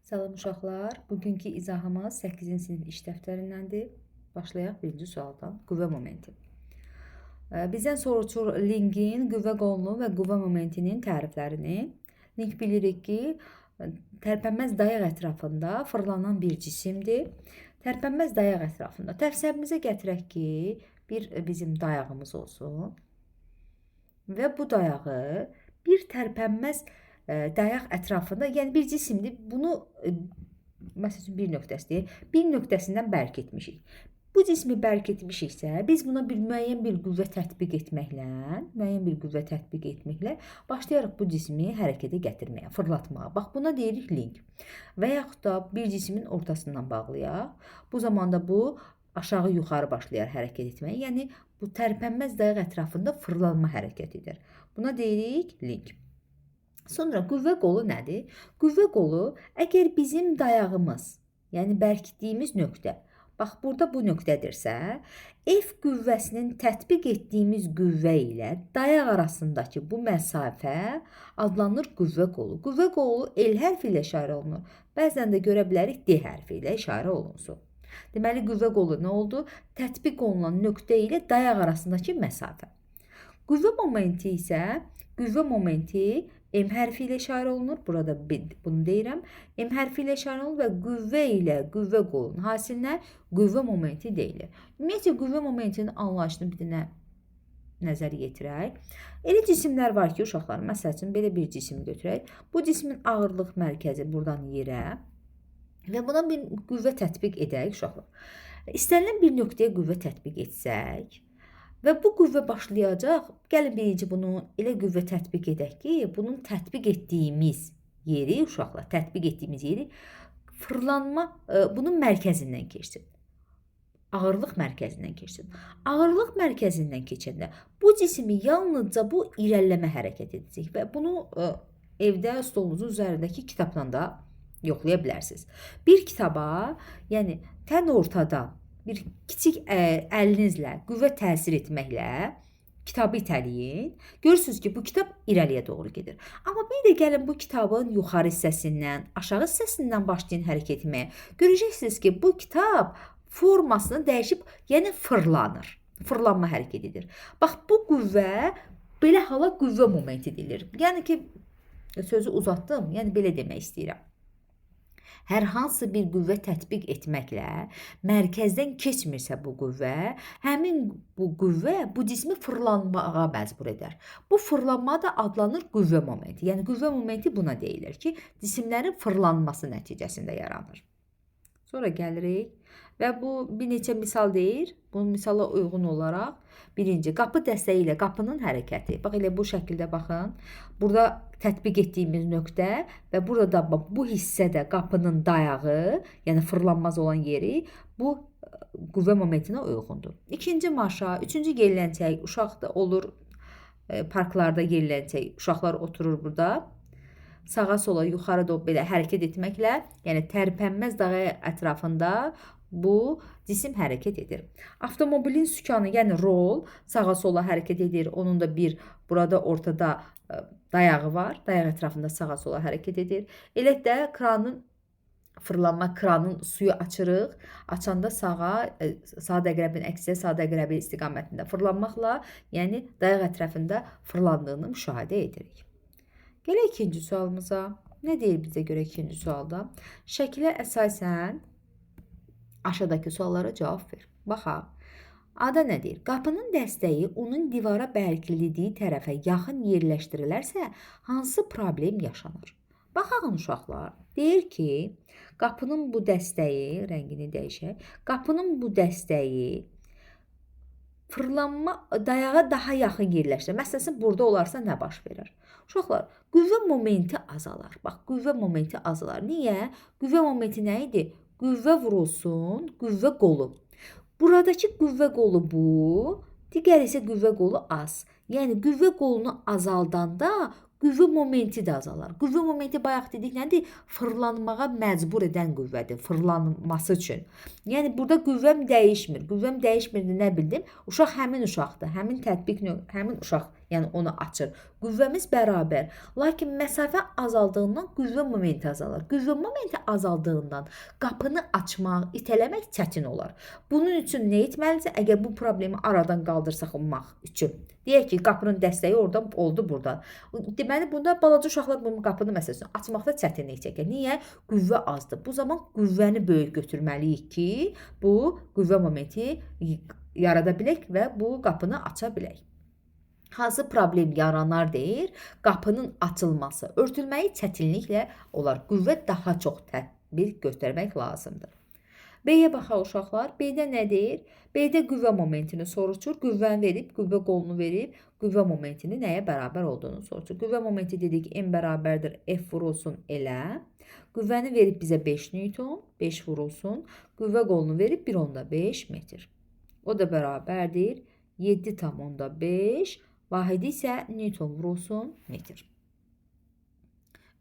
Salam uşaqlar. Bugünkü izahımız 8-ci sinif iş dəftərindəndir. Başlayaq birinci sualdan. Qüvvə momenti. Bizdən sorulur linkin, qüvvə qolunun və qüvvə momentinin təriflərini. Link bilirik ki, tərpənməz dayaq ətrafında fırlanan bir cisimdir. Tərpənməz dayaq ətrafında. Təfsilimizə gətirək ki, bir bizim dayağımız olsun. Və bu dayağı bir tərpənməz dayaq ətrafında, yəni bir cisimdir. Bunu məsələn bir nöqtəsidir. Bir nöqtəsindən bərk etmişik. Bu cismi bərk etmişiksə, biz buna müəyyən bir qüvvə tətbiq etməklə başlayarıq bu cismi hərəkətə gətirməyə, fırlatmağa. Bax, buna deyirik link. Və yaxud da bir cismin ortasından bağlayaq. Bu zamanda bu aşağı yuxarı başlayar hərəkət etməyə. Yəni bu tərpənməz dayaq ətrafında fırlanma hərəkətidir. Buna deyirik link. Sonra qüvvə qolu nədir? Qüvvə qolu əgər bizim dayağımız, yəni bərkitdiyimiz nöqtə, bax burada bu nöqtədirsə, F qüvvəsinin tətbiq etdiyimiz qüvvə ilə dayaq arasındakı bu məsafə adlanır qüvvə qolu. Qüvvə qolu L hərfi ilə işarə olunur. Bəzən də görə bilərik D hərfi ilə işarə olunsun. Deməli, qüvvə qolu nə oldu? Tətbiq olunan nöqtə ilə dayaq arasındakı məsafə. Qüvvə momenti isə, qüvvə momenti M hərfi ilə işarə olunur. Burada bunu deyirəm. M hərfi ilə işarə olunur və qüvvə ilə qüvvə qolunun hasilinə qüvvə momenti deyilir. Ümumiyyətlə, qüvvə momentinin anlayışını bir dənə nəzər yetirək. Elə cisimlər var ki, uşaqlar, məsəl üçün, belə bir cisim götürək. Bu cismin ağırlıq mərkəzi buradan yerə və buna bir qüvvə tətbiq edək, uşaqlar. İstənilən bir nöqtəyə qüvvə tətbiq etsək, və bu qüvvə başlayacaq. Gəlin birinci bunu elə qüvvə tətbiq edək ki, bunun tətbiq etdiyimiz yeri, uşaqlar, tətbiq etdiyimiz yeri fırlanma bunun mərkəzindən keçsin. Ağırlıq mərkəzindən keçsin. Ağırlıq mərkəzindən keçəndə bu cismi yalnızca bu irəliləmə hərəkət edəcək və bunu evdə stolunuzun üzərindəki kitabdan da yoxlaya bilərsiniz. Bir kitaba, yəni tən ortadan bir kiçik əlinizlə qüvvə təsir etməklə kitabı itələyin. Görürsünüz ki, bu kitab irəliyə doğru gedir. Amma bir də gəlin bu kitabın yuxarı hissəsindən, aşağı hissəsindən başlayın hərəkət etməyə. Görəcəksiniz ki, bu kitab formasını dəyişib, yəni fırlanır. Fırlanma hərəkət edir. Bax, bu qüvvə belə hala qüvvə momenti deyilir. Yəni ki, sözü uzatdım, yəni belə demək istəyirəm. Hər hansı bir qüvvə tətbiq etməklə mərkəzdən keçmirsə bu qüvvə, həmin bu qüvvə bu cismi fırlanmağa məcbur edər. Bu fırlanma da adlanır qüvvə momenti. Yəni qüvvə momenti buna deyilir ki, cisimlərin fırlanması nəticəsində yaranır. Sonra gəlirik və bu bir neçə misal deyir. Bunun misala uyğun olaraq birinci, qapı dəstəyi ilə qapının hərəkəti. Bax, elə bu şəkildə baxın. Burada tətbiq etdiyimiz nöqtə və burada bu hissədə qapının dayağı, yəni fırlanmaz olan yeri bu qüvvə momentinə uyğundur. İkinci maşa, üçüncü yerlənçək, uşaq da olur, parklarda yerlənçək, uşaqlar oturur burada. Sağa sola, yuxarı doğru belə hərəkət etməklə, yəni tərpənməz dayaq ətrafında bu cisim hərəkət edir. Avtomobilin sükanı, yəni rol, sağa sola hərəkət edir. Onun da bir burada ortada dayağı var. Dayaq ətrafında sağa sola hərəkət edir. Elə də kranın fırlanma, kranın suyu açırıq. Açanda sağa, saat əqrəbin əksinə, saat əqrəbi istiqamətində fırlanmaqla, yəni dayaq ətrafında fırlandığını müşahidə edirik. Gələk ikinci sualımıza. Nə deyir bizə görə ikinci sualda? Şəkilə əsasən aşağıdakı suallara cavab ver. Baxaq. A-da nə deyir? Qapının dəstəyi onun divara bərkildiyi tərəfə yaxın yerləşdirilərsə, hansı problem yaşanır? Baxaq uşaqlar. Deyir ki, qapının bu dəstəyi, rəngini dəyişək, qapının bu dəstəyi fırlanma dayağa daha yaxın yerləşdirir. Məsələn, burada olarsa nə baş verir? Uşaqlar, qüvvə momenti azalar. Bax, qüvvə momenti azalar. Niyə? Qüvvə momenti nə idi? Qüvvə vurulsun, qüvvə qolu. Buradakı qüvvə qolu bu, digər isə qüvvə qolu az. Yəni, qüvvə qolunu azaldanda qüvvə momenti də azalar. Qüvvə momenti bayaq dedik nədir? Fırlanmağa məcbur edən qüvvədir, fırlanması üçün. Yəni, burada qüvvəm dəyişmir. Qüvvəm dəyişmir, nə bildim? Uşaq həmin uşaqdır, həmin uşaq. Yəni onu açır. Qüvvəmiz bərabər. Lakin məsafə azaldığından qüvvə momenti azalır. Qüvvə momenti azaldığından qapını açmaq, itələmək çətin olar. Bunun üçün nə etməlisən? Əgər bu problemi aradan qaldırsaq üçün. Deyək ki, qapının dəstəyi oradan oldu burada. Deməli, bunda balaca uşaqlar bu qapını məsələn açmaqda çətinlik çəkir. Niyə? Qüvvə azdır. Bu zaman qüvvəni böyük götürməliyik ki, bu qüvvə momenti yarada bilək və bu qapını aça bilək. Hansı problem yaranar deyir? Qapının açılması, örtülməyi çətinliklə olar. Qüvvə daha çox tədbir göstərmək lazımdır. B-yə baxaq uşaqlar. B-də nə deyir? B-də qüvvə momentini soruşur. Qüvvəni verib, qüvvə qolunu verib, qüvvə momentini nəyə bərabər olduğunu soruşur. Qüvvə momenti dedik M bərabərdir F vurulsun elə. Qüvvəni verib bizə 5 Newton, 5 vurulsun. Qüvvə qolunu verib 1,5 metr. O da bərabərdir 7,5. Vahidi isə Newton vurulsun metr.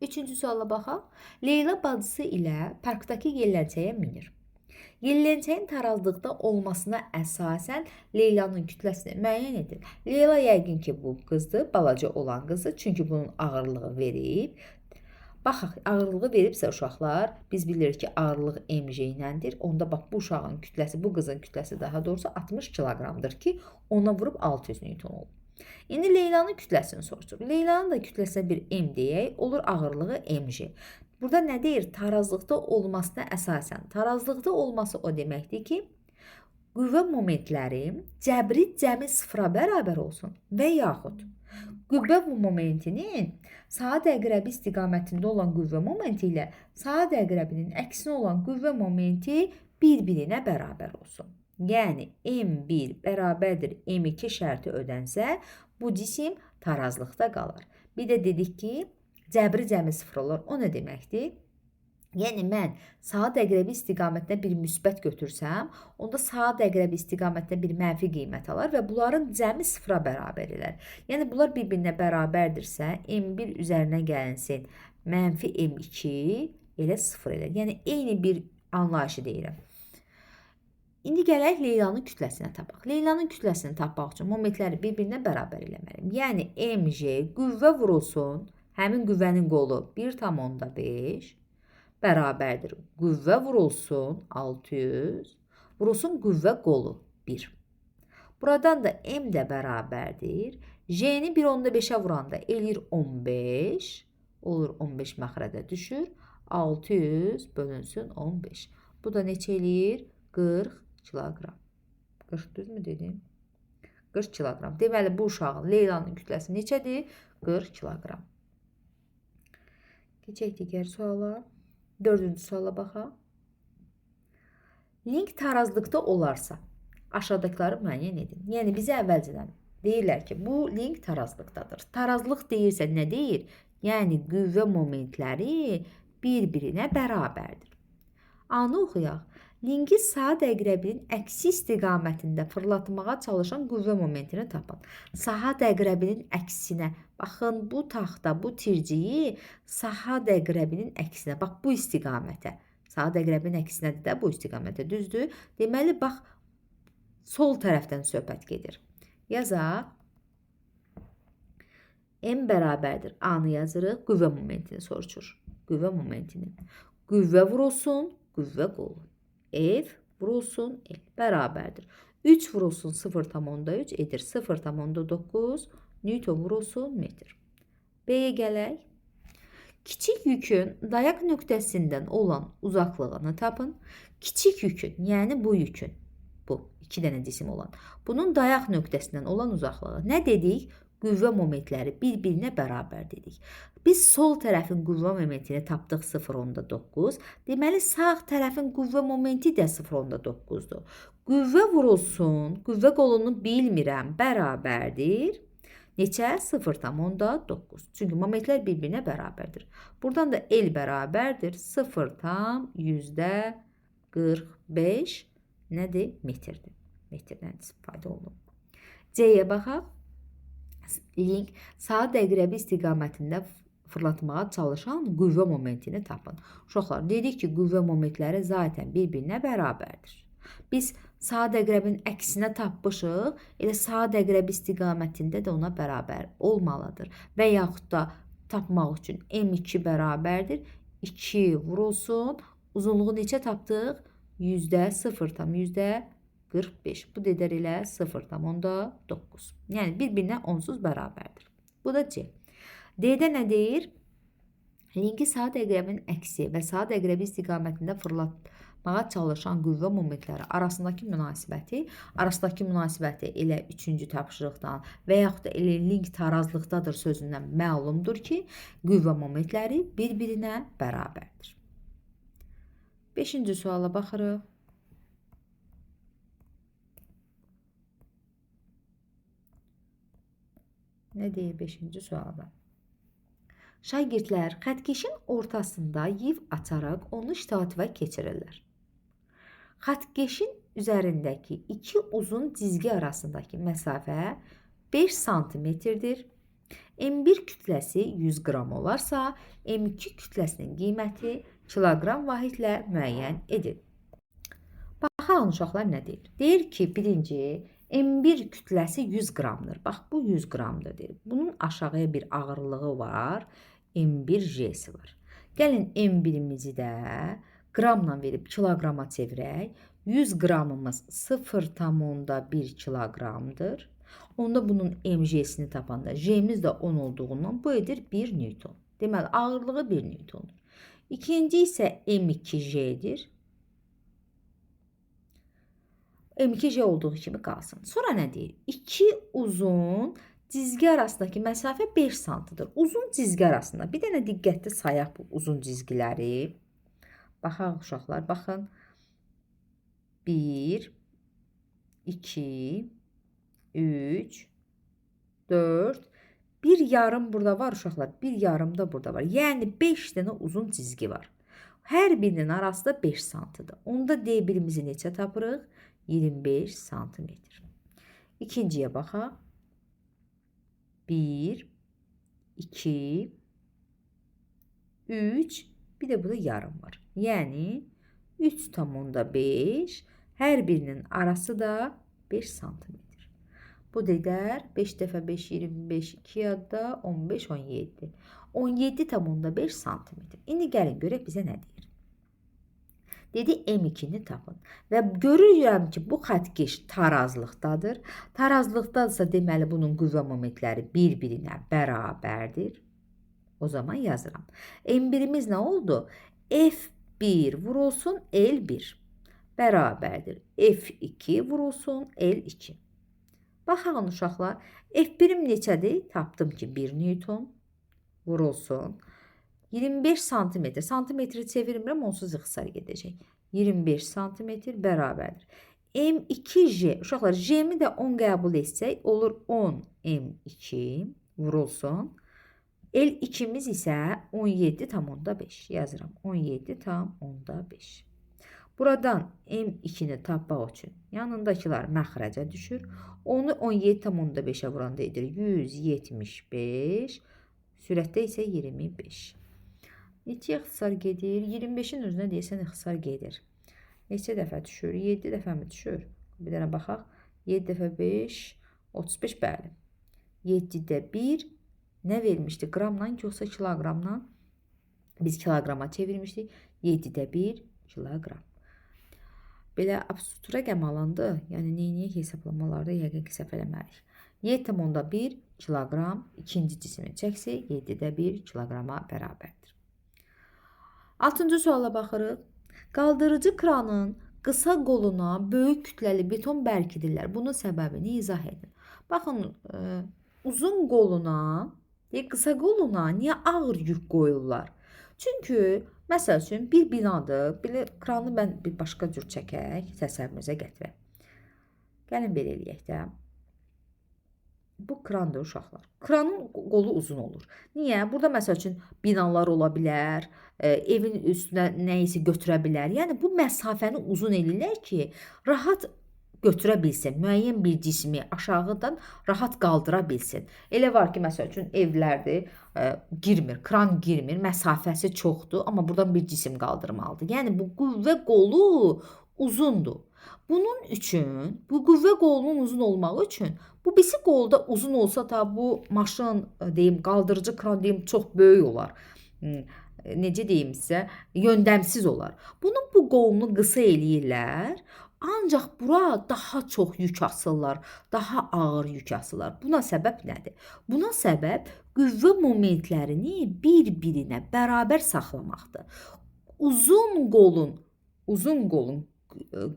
Üçüncü suala baxaq. Leyla bacısı ilə parkdakı yelləncəyə minir. Yelləncəyin tarazlıqda olmasına əsasən Leylanın kütləsini müəyyən edin. Leyla yəqin ki, bu qızdır, balaca olan qızdır. Çünki bunun ağırlığı verib. Baxaq, ağırlığı veribsə uşaqlar, biz bilirik ki, ağırlıq mg iləndir. Onda bax, bu uşağın kütləsi, bu qızın kütləsi daha doğrusu 60 kiloqramdır ki, ona vurub 600 Newton olur. İndi Leylanın kütləsini soruşur. Leylanın da kütləsinə bir M deyək, olur ağırlığı mg. Burada nə deyir? Tarazlıqda olmasına əsasən. Tarazlıqda olması o deməkdir ki, qüvvə momentləri cəbri cəmi sıfıra bərabər olsun və yaxud qüvvə momentinin saat əqrəbi istiqamətində olan qüvvə momenti ilə saat əqrəbinin əksinə olan qüvvə momenti bir-birinə bərabər olsun. Yəni M1 bərabərdir M2 şərti ödənsə, bu cisim tarazlıqda qalır. Bir də dedik ki, cəbri cəmi sıfır olur. O nə deməkdir? Yəni mən saat əqrəbi istiqamətində bir müsbət götürsəm, onda saat əqrəbi istiqamətində bir mənfi qiymət alır və bunların cəmi sıfıra bərabər elər. Yəni bunlar bir-birinə bərabərdirsə, M1 üzərinə gəlinsin, mənfi M2 elə sıfır elər. Yəni eyni bir anlayışı deyirəm. İndi gələk Leylanın kütləsinə tapaq. Leylanın kütləsini tapmaq üçün momentləri bir-birinə bərabər eləməliyim. Yəni mg qüvvə vurulsun, həmin qüvvənin qolu 1,5 bərabərdir. Qüvvə vurulsun 600, vurulsun qüvvə qolu 1. Buradan da M də bərabərdir. J-ni 1,5-ə vuranda eləyir 15, olur 15 məxrədə düşür. 600 bölünsün 15. Bu da neçə eləyir? 40 kiloqram. 40 düzmü dedim? 40 kiloqram. Deməli, bu uşağın, Leylanın kütləsi neçədir? 40 kiloqram. Keçək digər suala. Dördüncü suala baxaq. Link tarazlıqda olarsa, aşağıdakıları müəyyən edin. Yəni, bizə əvvəlcədən deyirlər ki, bu link tarazlıqdadır. Tarazlıq deyirsə nə deyir? Yəni, qüvvə momentləri bir-birinə bərabərdir. A-nı oxuyaq. Linki saat əqrəbinin əksi istiqamətində fırlatmağa çalışan qüvvə momentini tapın. Saat əqrəbinin əksinə. Baxın, bu taxta, bu tirciyi saat əqrəbinin əksinə. Bax, bu istiqamətə. Saat əqrəbinin əksinədir də bu istiqamətə, düzdür? Deməli, bax, sol tərəfdən söhbət gedir. Yazaq. M bərabərdir. A-nı yazırıq. Qüvvə momentini soruşur. Qüvvə momentini. Qüvvə vurulsun, qüvvə qolu. F vurulsun L bərabərdir. 3 vurulsun 0,3 edir 0,9 Newton vurulsun metr. B-yə gələk. Kiçik yükün dayaq nöqtəsindən olan uzaqlığını tapın. Kiçik yükün, yəni bu yükün, bu 2 dənə cisim olan, bunun dayaq nöqtəsindən olan uzaqlığı. Nə dedik? Qüvvə momentləri bir-birinə bərabər dedik. Biz sol tərəfin qüvvə momentini tapdıq 0,9. Deməli, sağ tərəfin qüvvə momenti də 0,9-dur. Qüvvə vurulsun, qüvvə qolunu bilmirəm, bərabərdir. Neçə? 0,9. Çünki momentlər bir-birinə bərabərdir. Buradan da L bərabərdir. 0,45 nədir? Metrdir. Metrdən istifadə olunur. C-yə baxaq. Link saat əqrəbi istiqamətində fırlatmağa çalışan qüvvə momentini tapın. Uşaqlar, dedik ki, qüvvə momentləri zaten bir-birinə bərabərdir. Biz saat əqrəbin əksinə tapmışıq, elə saat əqrəb istiqamətində də ona bərabər olmalıdır. Və yaxud da tapmaq üçün M2 bərabərdir. 2 vurulsun. Uzunluğu neçə tapdıq? %0,45. Bu da edər elə 0,9. Yəni bir-birinə onsuz bərabərdir. Bu da C. D-də nə deyir? Linki saat əqrəbin əksi və saat əqrəbi istiqamətində fırlatmağa çalışan qüvvə momentləri arasındakı münasibəti elə 3-cü tapşırıqdan və yaxud da elə link tarazlıqdadır sözündən məlumdur ki, qüvvə momentləri bir-birinə bərabərdir. 5-ci suala baxırıq. Nə deyir 5-ci sualda? Şagirdlər xəttkeşin ortasında yiv açaraq onu iştativa keçirirlər. Xəttkeşin üzərindəki iki uzun cizgi arasındakı məsafə 5 santimetrdir. M1 kütləsi 100 qram olarsa, M2 kütləsinin qiyməti kiloqram vahidlə müəyyən edin. Baxalım uşaqlar nə deyir? Deyir ki, birinci M1 kütləsi 100 qramdır. Bax, bu 100 qramdır deyir. Bunun aşağıya bir ağırlığı var. M1J'si var. Gəlin M1'imizi də qramla verib kiloqrama çevirək. 100 qramımız 0,1 kiloqramdır. Onda bunun MJ'sini tapanda J'miz də 10 olduğundan bu edir 1 Newton. Deməli, ağırlığı 1 Newtondur. İkinci isə M2J'dir. M2J olduğu kimi qalsın. Sonra nə deyir? İki uzun cizgi arasındakı məsafə 5 santidir. Uzun cizgi arasında bir dənə diqqətli sayaq bu uzun cizgiləri. Baxaq uşaqlar, baxın. 1, 2, 3, 4, bir yarım burada var uşaqlar, bir yarım da burada var. Yəni 5 dənə uzun cizgi var. Hər birinin arası da 5 santidir. Onda D1'imizi neçə tapırıq? 25 santimetr. İkinciyə baxaq. 1, 2, 3, bir də burada yarım var. Yəni 3,5, hər birinin arası da 5 santimetr. Bu dedər 5 dəfə 5, 25, 2 yadda 15, 17. 17,5 santimetr. İndi gəlin görək bizə nə deyir. Dedi M2'ni tapın. Və görürəm ki, bu xəttkeş tarazlıqdadır. Tarazlıqdadırsa deməli bunun qüvvə momentləri bir-birinə bərabərdir. O zaman yazıram. M1'imiz nə oldu? F1 vurulsun L1 bərabərdir. F2 vurulsun L2. Baxın uşaqlar, F1'im neçədir? Tapdım ki 1 Newton vurulsun. 25 santimetr. Santimetri çevirmirəm, onsuz ixtisar gedəcək. 25 santimetr bərabərdir. M2J, uşaqlar, J'mi də 10 qəbul etsək, olur 10 M2 vurulsun. L2'miz isə 17,5 yazıram. 17,5. Buradan M2'ni tapmaq üçün yanındakiler məxrəcə düşür. Onu 17,5'ə vuranda edir 175. Sürətdə isə 25. Neçə ixtisar gedir? 25'in özünə deyəsən ixtisar gedir. Neçə dəfə düşür? 7 dəfə mi düşür? Bir dənə baxaq. 7 dəfə 5, 35 bəli. 7'də 1 nə vermişdi? Qramla yoxsa kiloqramla? Biz kiloqrama çevirmişdik. 7'də 1 kiloqram. Belə absurd rəqəm alındı. Yəni neyniyək hesablamalarda yəqin ki səhv eləməliyik. 7,1 kiloqram ikinci cismi çəksək 7'də 1 kiloqrama bərabərdir. 6-cı suala baxırıq. Qaldırıcı kranın qısa qoluna böyük kütləli beton bərkidirlər. Bunun səbəbini izah edin. Baxın, uzun qoluna, qısa qoluna niyə ağır yük qoyurlar? Çünki, məsəl üçün, bir binadır. Belə kranı mən bir başqa cür çəkək, təsəvvürünüzə gətirək. Gəlin belə eləyək də. Bu krandır uşaqlar. Kranın qolu uzun olur. Niyə? Burada məsəl üçün binalar ola bilər, evin üstünə nəyisə götürə bilər. Yəni bu məsafəni uzun eləyirlər ki, rahat götürə bilsin. Müəyyən bir cismi aşağıdan rahat qaldıra bilsin. Elə var ki, məsəl üçün evlərdir, girmir, kran girmir, məsafəsi çoxdur, amma buradan bir cisim qaldırmalıdır. Yəni bu qüvvə qolu uzundur. Bunun üçün, bu qüvvə qolunun uzun olmağı üçün, bu birisi qolda uzun olsa da bu maşın deyim, qaldırıcı kran deyim çox böyük olar. Necə deyim sizə, yöndəmsiz olar. Bunun bu qolunu qısa eləyirlər. Ancaq bura daha çox yük asırlar, daha ağır yük asırlar. Buna səbəb nədir? Buna səbəb qüvvə momentlərini bir-birinə bərabər saxlamaqdır. Uzun qolun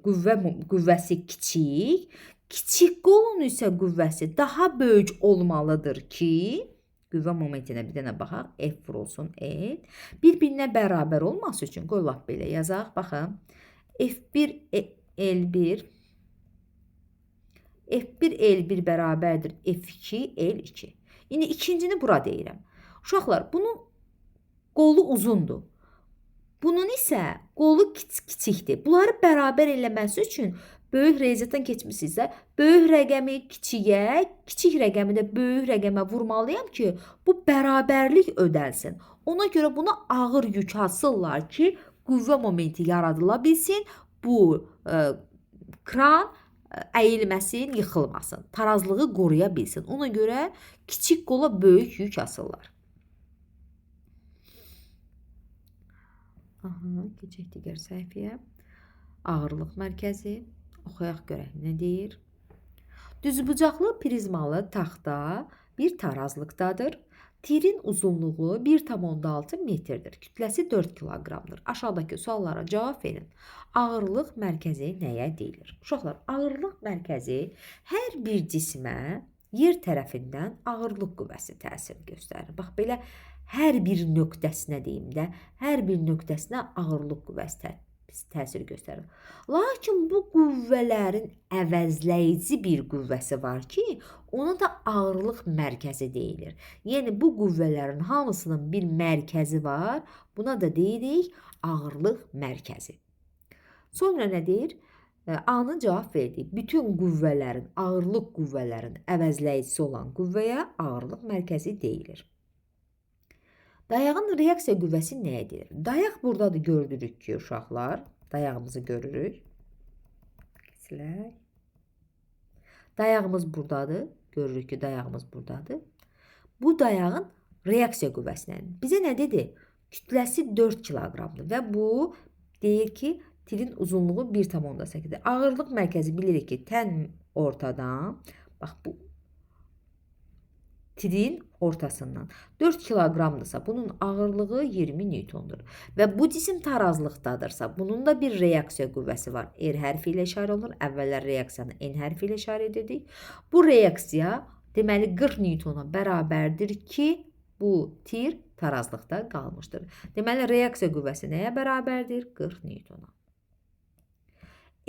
qüvvəsi kiçik, kiçik qolun isə qüvvəsi daha böyük olmalıdır ki, qüvvə momentinə bir dənə baxaq, F vurulsun L. Bir-birinə bərabər olması üçün qoy lap belə yazaq. Baxın, F1 L1 F1 L1 bərabərdir F2 L2. İndi ikincini bura deyirəm. Uşaqlar, bunun qolu uzundur. Bunun isə qolu kiçikdir. Bunları bərabər eləməsi üçün böyük riyaziyyatdan keçmisinizsə, böyük rəqəmi kiçiyə, kiçik rəqəmi də böyük rəqəmə vurmalıyam ki, bu bərabərlik ödəlsin. Ona görə buna ağır yük asırlar ki, qüvvə momenti yaradıla bilsin, bu kran əyilməsin, yıxılmasın, tarazlığı qoruya bilsin. Ona görə kiçik qola böyük yük asırlar. Keçək digər səhifəyə. Ağırlıq mərkəzi. Oxuyaq görək nə deyir. Düzbucaqlı prizmalı taxta bir tarazlıqdadır. Tirin uzunluğu 1,6 metrdir. Kütləsi 4 kiloqramdır. Aşağıdakı suallara cavab verin. Ağırlıq mərkəzi nəyə deyilir? Uşaqlar, ağırlıq mərkəzi hər bir cismə yer tərəfindən ağırlıq qüvvəsi təsir göstərir. Bax, belə hər bir nöqtəsinə deyim də, hər bir nöqtəsinə ağırlıq qüvvəsi təsir göstərir. Lakin bu qüvvələrin əvəzləyici bir qüvvəsi var ki, ona da ağırlıq mərkəzi deyilir. Yəni, bu qüvvələrin hamısının bir mərkəzi var, buna da deyirik ağırlıq mərkəzi. Sonra nə deyir? A-nı cavab verdik. Bütün qüvvələrin, ağırlıq qüvvələrin əvəzləyicisi olan qüvvəyə ağırlıq mərkəzi deyilir. Dayağın reaksiya qüvvəsi nəyə deyilir? Dayaq buradadır, gördürük ki, uşaqlar. Dayağımızı görürük. Silək. Dayağımız buradadır. Görürük ki, dayağımız buradadır. Bu dayağın reaksiya qüvvəsinə. Bizə nə dedi? Kütləsi 4 kiloqramdır və bu deyir ki, tilin uzunluğu 1,8-dir. Ağırlıq mərkəzi bilirik ki, tən ortadan, bax bu tilin ortasından 4 kiloqramdırsa, bunun ağırlığı 20 newtondur. Və bu cisim tarazlıqdadırsa, bunun da bir reaksiya qüvvəsi var. R hərfi ilə işarə olunur. Əvvəllər reaksiyanı N hərfi ilə işarə edirdik. Bu reaksiya deməli 40 newtona bərabərdir ki, bu tir tarazlıqda qalmışdır. Deməli, reaksiya qüvvəsi nəyə bərabərdir? 40 newtona.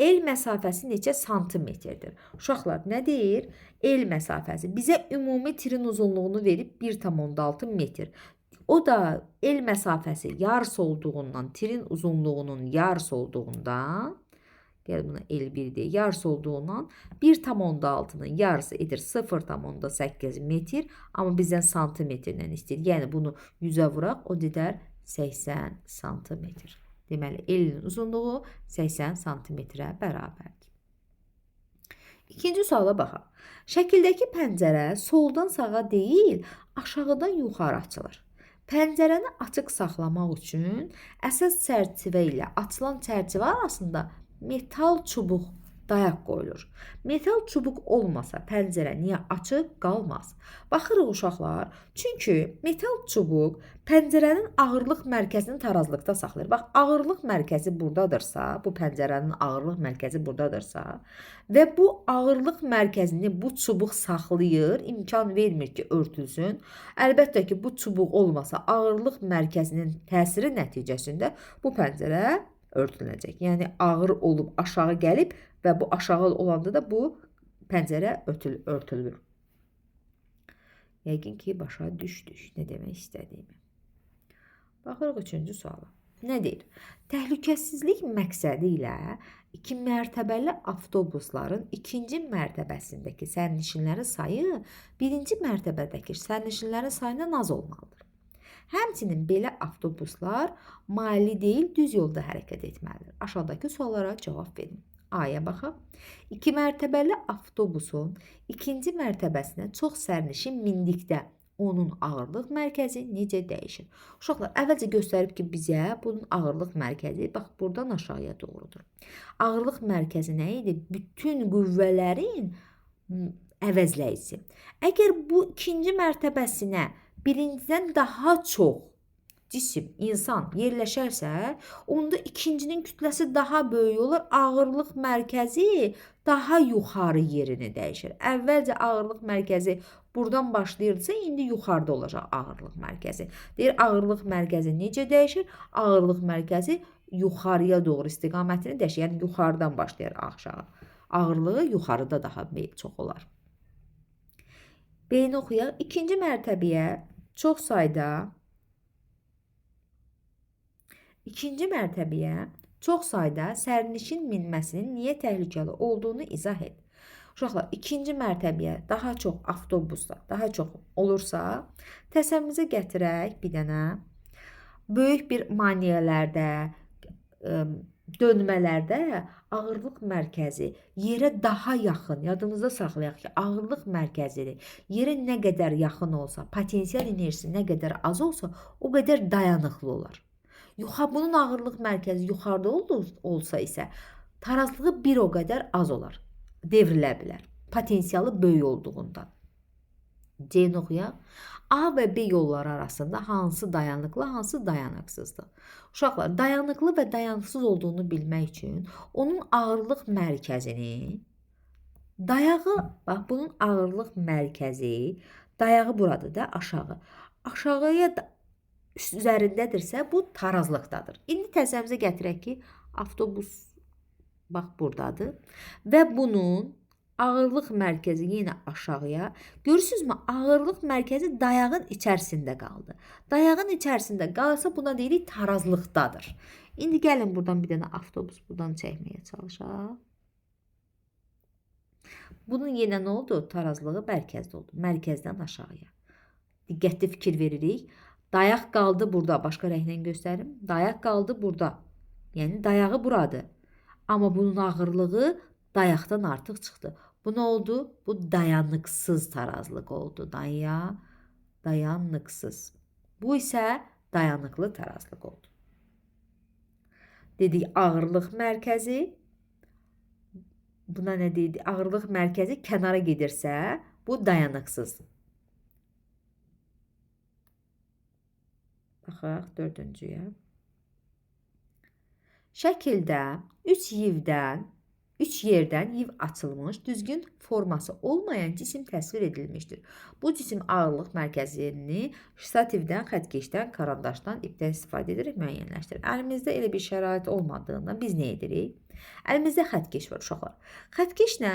El məsafəsi neçə santimetrdir? Uşaqlar, nə deyir? El məsafəsi bizə ümumi tirin uzunluğunu verib 1,6 metr. O da el məsafəsi yarısı olduğundan, tirin uzunluğunun yarısı olduğundan, gəl buna L1 deyək, yarısı olduğundan 1,6-nın yarısı edir 0,8 metr, amma bizdən santimetrlə istəyir. Yəni, bunu 100-ə vuraq, o dedər 80 santimetr. Deməli, elin uzunluğu 80 santimetrə bərabərdir. İkinci suala baxaq. Şəkildəki pəncərə soldan sağa deyil, aşağıdan yuxarı açılır. Pəncərəni açıq saxlamaq üçün əsas çərçivə ilə açılan çərçivə arasında metal çubuq dayaq qoyulur. Metal çubuq olmasa pəncərə niyə açıq qalmaz? Baxırıq uşaqlar, çünki metal çubuq pəncərənin ağırlıq mərkəzini tarazlıqda saxlayır. Bax, ağırlıq mərkəzi buradadırsa, bu pəncərənin ağırlıq mərkəzi buradadırsa və bu ağırlıq mərkəzini bu çubuq saxlayır, imkan vermir ki, örtülsün. Əlbəttə ki, bu çubuq olmasa ağırlıq mərkəzinin təsiri nəticəsində bu pəncərə örtüləcək. Yəni, ağır olub aşağı gəlib və bu aşağı olanda da bu pəncərə örtülür. Yəqin ki, başa düşdük nə demək istədiyimi. Baxırıq üçüncü suala. Nə deyir? Təhlükəsizlik məqsədi ilə 2 mərtəbəli avtobusların 2-ci mərtəbəsindəki sərnişinlərin sayı 1-ci mərtəbədəki sərnişinlərin sayından az olmalıdır. Həmçinin belə avtobuslar maili deyil, düz yolda hərəkət etməlidir. Aşağıdakı suallara cavab verin. A-ya baxaq. 2 mərtəbəli avtobusun ikinci mərtəbəsinə çox sərnişin mindikdə onun ağırlıq mərkəzi necə dəyişir? Uşaqlar, əvvəlcə göstərib ki, bizə bunun ağırlıq mərkəzi bax buradan aşağıya doğrudur. Ağırlıq mərkəzi nə idi? Bütün qüvvələrin əvəzləyicisi. Əgər bu ikinci mərtəbəsinə birincidən daha çox cisim, insan yerləşərsə, onda ikincinin kütləsi daha böyük olur, ağırlıq mərkəzi daha yuxarı yerini dəyişir. Əvvəlcə ağırlıq mərkəzi buradan başlayırsa, indi yuxarıda olacaq ağırlıq mərkəzi. Deyir, ağırlıq mərkəzi necə dəyişir? Ağırlıq mərkəzi yuxarıya doğru istiqamətini dəyişir. Yəni, yuxarıdan başlayır aşağı. Ağırlığı yuxarıda daha çox olar. B-ni oxuyaq. İkinci mərtəbəyə çox sayda sərnişin minməsinin niyə təhlükəli olduğunu izah et. Uşaqlar, ikinci mərtəbəyə daha çox avtobusda, daha çox olursa, təsəvvürümüzə gətirək bir dənə böyük bir maneələrdə, dönmələrdə ağırlıq mərkəzi yerə daha yaxın, yadımızda saxlayaq ki, ağırlıq mərkəzi yerə nə qədər yaxın olsa, potensial enerjisi nə qədər az olsa, o qədər dayanıqlı olar. Bunun ağırlıq mərkəzi yuxarıda olsa isə, tarazlığı bir o qədər az olar, devrilə bilər, potensialı böyük olduğundan. C-ni oxuyaq. A və B yolları arasında hansı dayanıqlı, hansı dayanıqsızdır? Uşaqlar, dayanıqlı və dayanıqsız olduğunu bilmək üçün onun ağırlıq mərkəzini, bax bunun ağırlıq mərkəzi, dayağı buradır da aşağı. Aşağıya üzərindədirsə, bu tarazlıqdadır. İndi təsəvvürümüzə gətirək ki, avtobus bax buradadır və bunun ağırlıq mərkəzi yenə aşağıya. Görürsünüzmü? Ağırlıq mərkəzi dayağın içərisində qaldı. Dayağın içərisində qalsa buna deyirik tarazlıqdadır. İndi gəlin buradan bir dənə avtobus buradan çəkməyə çalışaq. Bunun yenə nə oldu? Tarazlığı mərkəzdə oldu. Mərkəzdən aşağıya. Diqqətli fikir veririk. Dayaq qaldı burada. Başqa rənglə göstərim. Dayaq qaldı burada. Yəni dayağı buradır. Amma bunun ağırlığı dayaqdan artıq çıxdı. Bu nə oldu? Bu dayanıqsız tarazlıq oldu. Dayanıqsız. Bu isə dayanıqlı tarazlıq oldu. Dedik ağırlıq mərkəzi. Buna nə dedik? Ağırlıq mərkəzi kənara gedirsə, bu dayanıqsız. Baxaq, dördüncüyə. Şəkildə 3 yerdən yiv açılmış, düzgün forması olmayan cisim təsvir edilmişdir. Bu cisim ağırlıq mərkəzini ştativdən, xətkeşdən, karandaşdan, ipdən istifadə edərək müəyyənləşdirir. Əlimizdə elə bir şərait olmadığından biz nə edirik? Əlimizdə xətkeş var uşaqlar. Xətkeşlə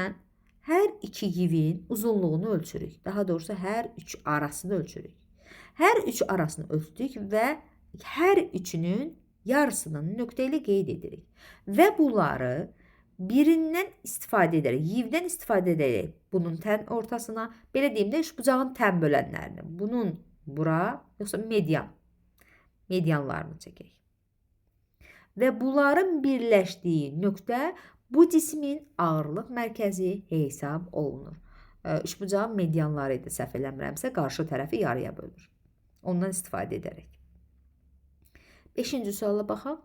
hər iki yivin uzunluğunu ölçürük. Daha doğrusu hər üç arasını ölçürük. Hər üç arasını ölçdük və hər üçünün yarısının nöqtə ilə qeyd edirik. Və bunları birindən istifadə edərək, yivdən istifadə edərək bunun tən ortasına, belə deyim də, üçbucağın tən bölənlərini, bunun bura, yoxsa medianlarını çəkək. Və bunların birləşdiyi nöqtə bu cismin ağırlıq mərkəzi hesab olunur. Üçbucağın medianları idi, səhv eləmirəmsə, qarşı tərəfi yarıya bölür. Ondan istifadə edərək. 5-ci suala baxaq.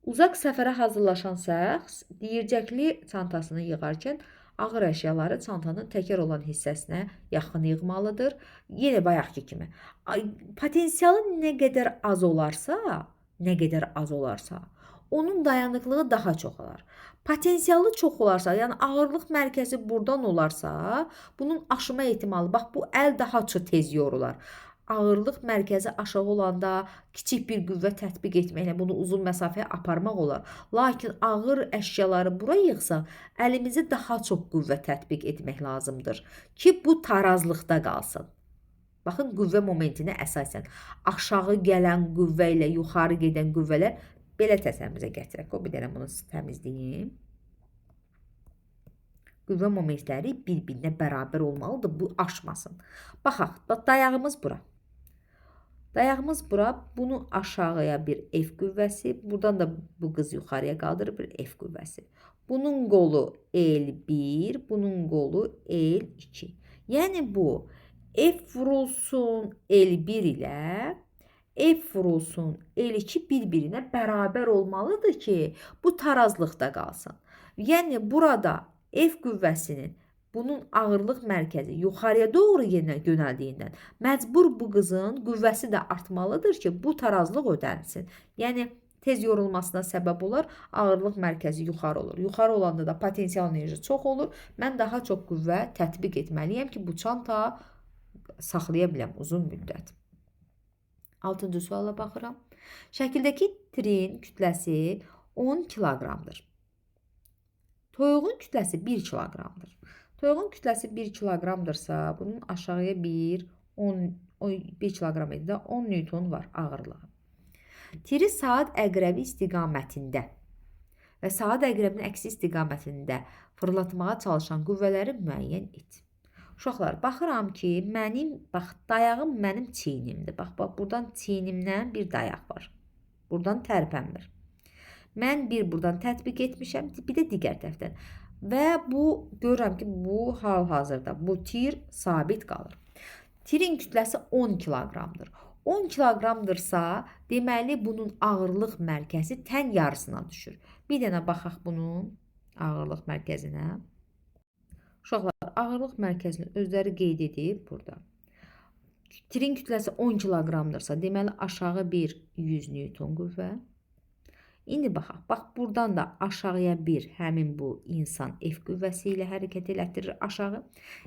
Uzaq səfərə hazırlaşan şəxs deyircəkli çantasını yığarkən ağır əşyaları çantanın təkər olan hissəsinə yaxın yığmalıdır. Yenə bayaqki kimi. Potensialı nə qədər az olarsa, onun dayanıqlığı daha çox olar. Potensialı çox olarsa, yəni ağırlıq mərkəzi buradan olarsa, bunun aşma ehtimalı, bax bu əl daha çox tez yorular. Ağırlıq mərkəzi aşağı olanda kiçik bir qüvvə tətbiq etməklə bunu uzun məsafəyə aparmaq olar. Lakin ağır əşyaları bura yığsaq, əlimizə daha çox qüvvə tətbiq etmək lazımdır ki, bu tarazlıqda qalsın. Baxın, qüvvə momentinə əsasən aşağı gələn qüvvə ilə yuxarı gedən qüvvələr belə təsəvvürə gətirək. O bir dənə bunu təmizləyim. Qüvvə momentləri bir-birinə bərabər olmalıdır, bu aşmasın. Baxaq, dayağımız bura. Dayağımız bura. Bunu aşağıya bir F qüvvəsi. Buradan da bu qız yuxarıya qaldırır bir F qüvvəsi. Bunun qolu L1, bunun qolu L2. Yəni bu F vurulsun L1 ilə F vurulsun L2 bir-birinə bərabər olmalıdır ki, bu tarazlıqda qalsın. Yəni burada F qüvvəsinin bunun ağırlıq mərkəzi yuxarıya doğru yönəldiyindən məcbur bu qızın qüvvəsi də artmalıdır ki, bu tarazlıq ödənsin. Yəni tez yorulmasına səbəb olar, ağırlıq mərkəzi yuxarı olur. Yuxarı olanda da potensial enerji çox olur. Mən daha çox qüvvə tətbiq etməliyəm ki, bu çanta saxlaya biləm uzun müddət. 6-cı suala baxıram. Şəkildəki tirin kütləsi 10 kiloqramdır. Toyuğun kütləsi 1 kiloqramdır. Toyuğun kütləsi 1 kiloqramdırsa, bunun aşağıya 1 kiloqram edir, 10 newton var ağırlığı. Tiri saat əqrəbi istiqamətində və saat əqrəbinin əksi istiqamətində fırlatmağa çalışan qüvvələri müəyyən et. Uşaqlar, baxıram ki, dayağım mənim çiynimdir. Bax, buradan çiynimdən bir dayaq var. Buradan tərpənmir. Mən bir buradan tətbiq etmişəm, bir də digər tərəfdən. Və görürəm ki, bu hal-hazırda bu tir sabit qalır. Tirin kütləsi 10 kiloqramdır. 10 kiloqramdırsa, deməli bunun ağırlıq mərkəzi tən yarısına düşür. Bir dənə baxaq bunun ağırlıq mərkəzinə. Uşaqlar, ağırlıq mərkəzini özləri qeyd edib burada. Tirin kütləsi 10 kiloqramdırsa, deməli aşağı bir 100 newton qüvvə. İndi baxaq, bax buradan da aşağıya bir həmin bu insan F qüvvəsi ilə hərəkət elətdirir aşağı.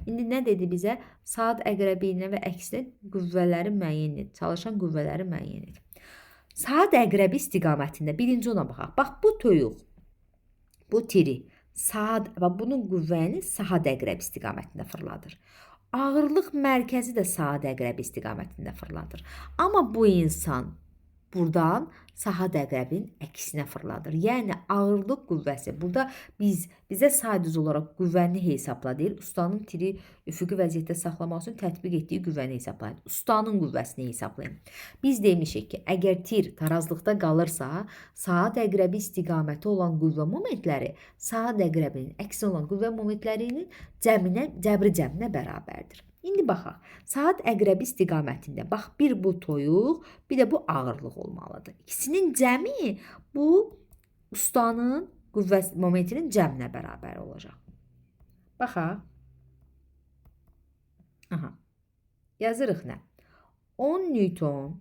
İndi nə dedi bizə? Saat əqrəbi ilə və əksinə qüvvələri müəyyən et, çalışan qüvvələri müəyyən et. Saat əqrəbi istiqamətində birinci ona baxaq. Bax bu toyuq, bu tiri və bunun qüvvəni saat əqrəbi istiqamətində fırladır. Ağırlıq mərkəzi də saat əqrəbi istiqamətində fırladır. Amma bu insan buradan saat əqrəbin əksinə fırladır. Yəni ağırlıq qüvvəsi. Burada bizə sadəcə olaraq qüvvəni hesablayır. Ustanın tiri üfüqi vəziyyətdə saxlamaq üçün tətbiq etdiyi qüvvəni hesablayır. Ustanın qüvvəsini hesablayın. Biz demişik ki, əgər tir tarazlıqda qalırsa, saat əqrəbi istiqaməti olan qüvvə momentləri saat əqrəbinin əksi olan qüvvə momentlərinin cəbri cəminə bərabərdir. İndi baxaq, saat əqrəbi istiqamətində, bax bir bu toyuq, bir də bu ağırlıq olmalıdır. İkisinin cəmi bu ustanın qüvvə momentinin cəminə bərabər olacaq. Baxaq. Aha. Yazırıq nə? 10 newton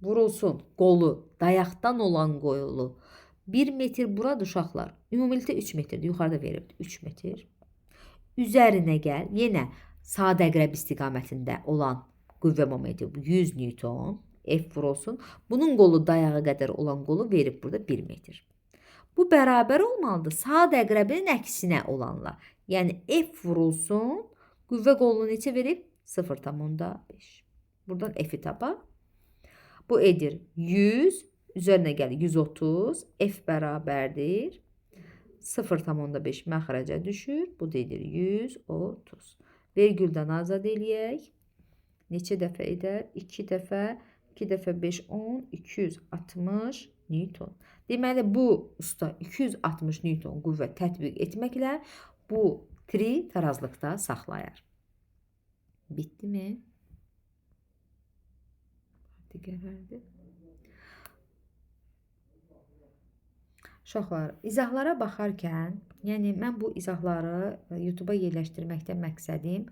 vurulsun qolu, dayaqdan olan qolu 1 metr buradır uşaqlar. Ümumilikdə 3 metrdir, yuxarıda veribdir 3 metr. Üzərinə gəl, yenə saat əqrəb istiqamətində olan qüvvə momenti 100 newton F vurulsun. Bunun qolu dayağa qədər olan qolu verib burada 1 metr. Bu bərabər olmalıdır saat əqrəbinin əksinə olanla. Yəni F vurulsun, qüvvə qolunu neçə verib? 0,5. Buradan F-i tapaq. Bu edir 100, üzərinə gəlir 130, F bərabərdir. 0,5 məxrəcə düşür. Bu dedir 130. Vergüldən azad eləyək. Neçə dəfə edər? 2 dəfə. 2 dəfə 5, 10, 260 newton. Deməli, bu usta 260 newton qüvvə tətbiq etməklə bu tiri tarazlıqda saxlayar. Bitdi mi? Digərlərdir. Uşaqlar, izahlara baxarkən, yəni mən bu izahları YouTube-a yerləşdirməkdə məqsədim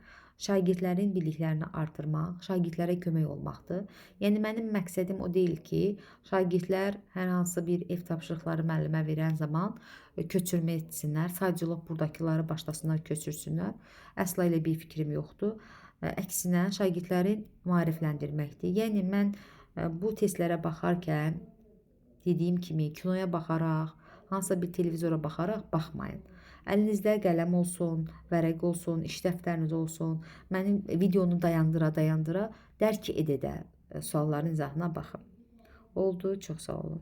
şagirdlərin biliklərini artırmaq, şagirdlərə kömək olmaqdır. Yəni mənim məqsədim o deyil ki, şagirdlər hər hansı bir ev tapşırıqları müəllimə verən zaman köçürmə etsinlər, sadəcə olaraq buradakiləri başlasınlar köçürsünlər. Əsla elə bir fikrim yoxdur. Əksinə şagirdlərin maarifləndirməkdir. Yəni mən bu testlərə baxarkən dediyim kimi kinoya baxaraq, hansısa bir televizora baxaraq baxmayın. Əlinizdə qələm olsun, vərəq olsun, iş dəftəriniz olsun. Mənim videonu dayandıra dərk edə sualların izahına baxın. Oldu, çox sağ olun.